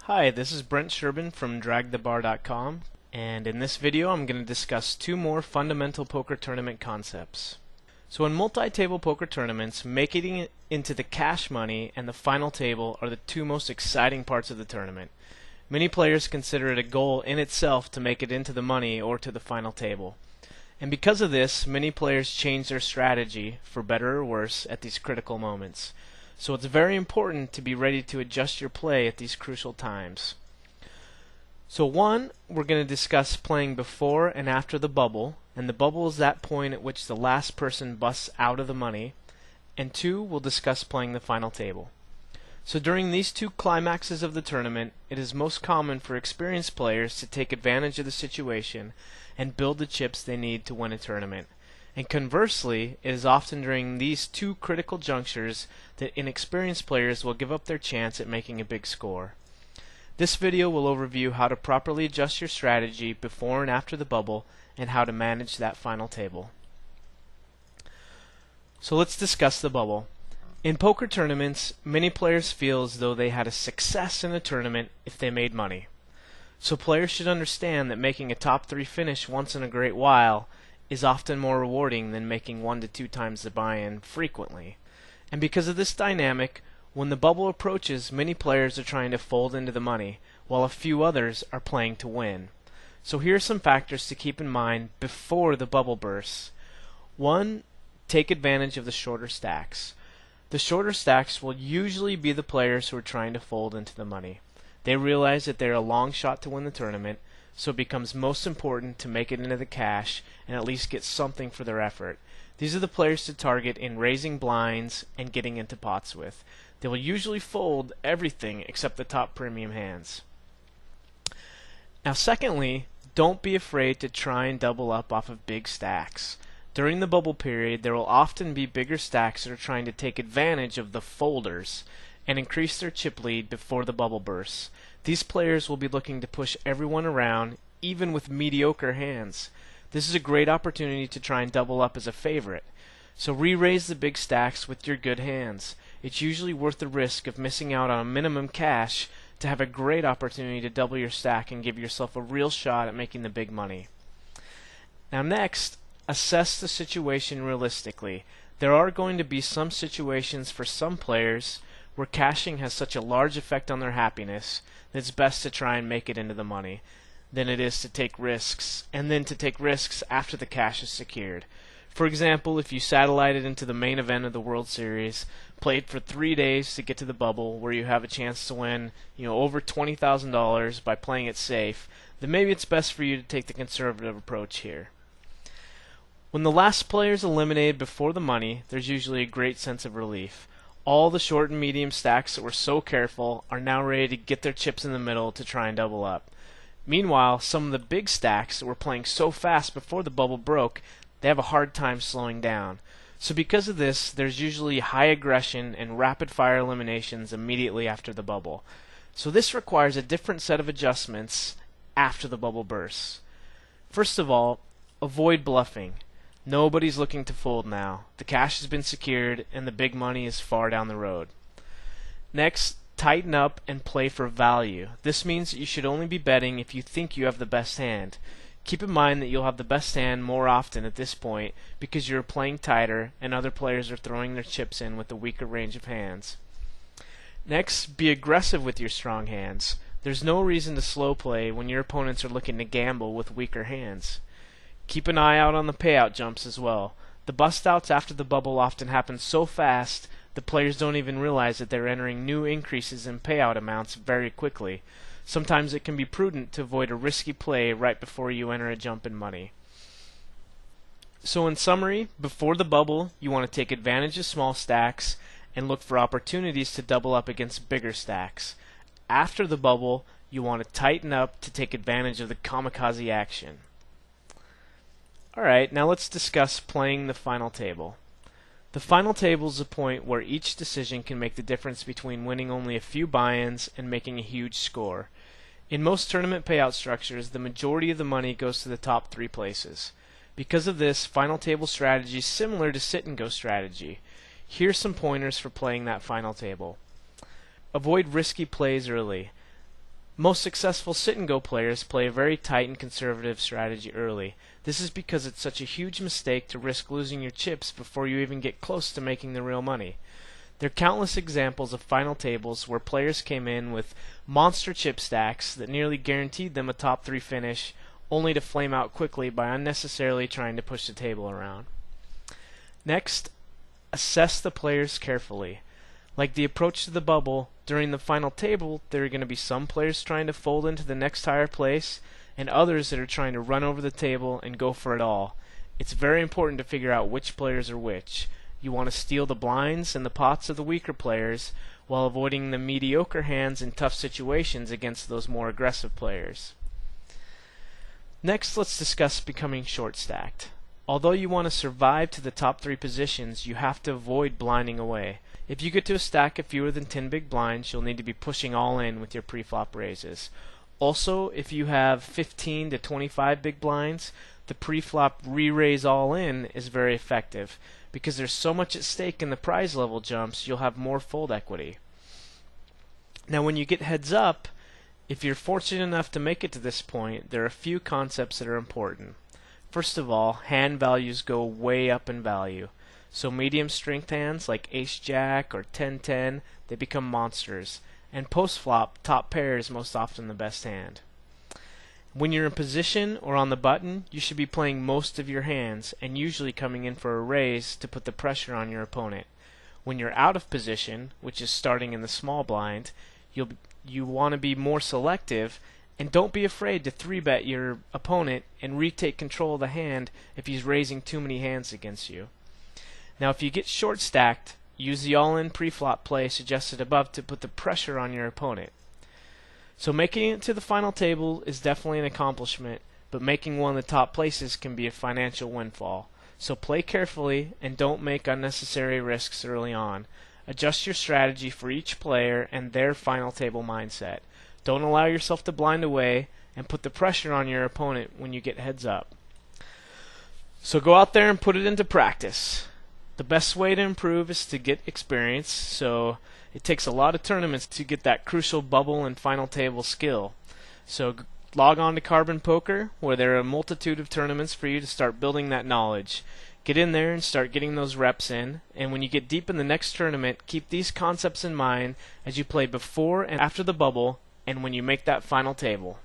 Hi, this is Brent Sherbin from DragTheBar.com, and in this video I'm going to discuss two more fundamental poker tournament concepts. So in multi-table poker tournaments, making it into the cash money and the final table are the two most exciting parts of the tournament. Many players consider it a goal in itself to make it into the money or to the final table. And because of this, many players change their strategy, for better or worse, at these critical moments. So it's very important to be ready to adjust your play at these crucial times. So one, we're going to discuss playing before and after the bubble, and the bubble is that point at which the last person busts out of the money. And two, we'll discuss playing the final table. So during these two climaxes of the tournament, it is most common for experienced players to take advantage of the situation and build the chips they need to win a tournament. And conversely, it is often during these two critical junctures that inexperienced players will give up their chance at making a big score. This video will overview how to properly adjust your strategy before and after the bubble and how to manage that final table. So let's discuss the bubble. In poker tournaments, many players feel as though they had a success in a tournament if they made money. So players should understand that making a top 3 finish once in a great while is often more rewarding than making 1 to 2 times the buy-in frequently. And because of this dynamic, when the bubble approaches, many players are trying to fold into the money, while a few others are playing to win. So here are some factors to keep in mind before the bubble bursts. 1. Take advantage of the shorter stacks. The shorter stacks will usually be the players who are trying to fold into the money. They realize that they're a long shot to win the tournament, so it becomes most important to make it into the cash and at least get something for their effort. These are the players to target in raising blinds and getting into pots with. They will usually fold everything except the top premium hands. Now secondly, don't be afraid to try and double up off of big stacks. During the bubble period, there will often be bigger stacks that are trying to take advantage of the folders and increase their chip lead before the bubble bursts. These players will be looking to push everyone around, even with mediocre hands. This is a great opportunity to try and double up as a favorite. So re-raise the big stacks with your good hands. It's usually worth the risk of missing out on a minimum cash to have a great opportunity to double your stack and give yourself a real shot at making the big money. Now next, assess the situation realistically. There are going to be some situations for some players where cashing has such a large effect on their happiness that it's best to try and make it into the money than it is to take risks, and then to take risks after the cash is secured. For example, if you satellited into the main event of the World Series, played for 3 days to get to the bubble where you have a chance to win, over $20,000 by playing it safe, then maybe it's best for you to take the conservative approach here. When the last player is eliminated before the money, there's usually a great sense of relief. All the short and medium stacks that were so careful are now ready to get their chips in the middle to try and double up. Meanwhile, some of the big stacks that were playing so fast before the bubble broke, they have a hard time slowing down. So because of this, there's usually high aggression and rapid fire eliminations immediately after the bubble. So this requires a different set of adjustments after the bubble bursts. First of all, avoid bluffing. Nobody's looking to fold now. The cash has been secured and the big money is far down the road. Next, tighten up and play for value. This means that you should only be betting if you think you have the best hand. Keep in mind that you'll have the best hand more often at this point because you're playing tighter and other players are throwing their chips in with a weaker range of hands. Next, be aggressive with your strong hands. There's no reason to slow play when your opponents are looking to gamble with weaker hands. Keep an eye out on the payout jumps as well. The bust outs after the bubble often happen so fast the players don't even realize that they're entering new increases in payout amounts very quickly. Sometimes it can be prudent to avoid a risky play right before you enter a jump in money. So in summary, before the bubble, you want to take advantage of small stacks and look for opportunities to double up against bigger stacks. After the bubble, you want to tighten up to take advantage of the kamikaze action. Alright, now let's discuss playing the final table. The final table is a point where each decision can make the difference between winning only a few buy-ins and making a huge score. In most tournament payout structures, the majority of the money goes to the top 3 places. Because of this, final table strategy is similar to sit-and-go strategy. Here's some pointers for playing that final table. Avoid risky plays early. Most successful sit-and-go players play a very tight and conservative strategy early. This is because it's such a huge mistake to risk losing your chips before you even get close to making the real money. There are countless examples of final tables where players came in with monster chip stacks that nearly guaranteed them a top 3 finish, only to flame out quickly by unnecessarily trying to push the table around. Next, assess the players carefully. Like the approach to the bubble, during the final table, there are going to be some players trying to fold into the next higher place, and others that are trying to run over the table and go for it all. It's very important to figure out which players are which. You want to steal the blinds and the pots of the weaker players, while avoiding the mediocre hands in tough situations against those more aggressive players. Next, let's discuss becoming short-stacked. Although you want to survive to the top 3 positions, you have to avoid blinding away. If you get to a stack of fewer than 10 big blinds, you'll need to be pushing all in with your pre-flop raises. Also, if you have 15 to 25 big blinds, the pre-flop re-raise all in is very effective. Because there's so much at stake in the prize level jumps, you'll have more fold equity. Now when you get heads up, if you're fortunate enough to make it to this point, there are a few concepts that are important. First of all, hand values go way up in value. So medium strength hands like ace-jack or 10-10, they become monsters. And post-flop, top pair is most often the best hand. When you're in position or on the button, you should be playing most of your hands and usually coming in for a raise to put the pressure on your opponent. When you're out of position, which is starting in the small blind, you want to be more selective, and don't be afraid to 3-bet your opponent and retake control of the hand if he's raising too many hands against you. Now if you get short stacked, use the all-in pre-flop play suggested above to put the pressure on your opponent. So making it to the final table is definitely an accomplishment, but making one of the top places can be a financial windfall. So play carefully and don't make unnecessary risks early on. Adjust your strategy for each player and their final table mindset. Don't allow yourself to blind away, and put the pressure on your opponent when you get heads up. So go out there and put it into practice. The best way to improve is to get experience, so it takes a lot of tournaments to get that crucial bubble and final table skill. So log on to Carbon Poker, where there are a multitude of tournaments for you to start building that knowledge. Get in there and start getting those reps in, and when you get deep in the next tournament, keep these concepts in mind as you play before and after the bubble and when you make that final table.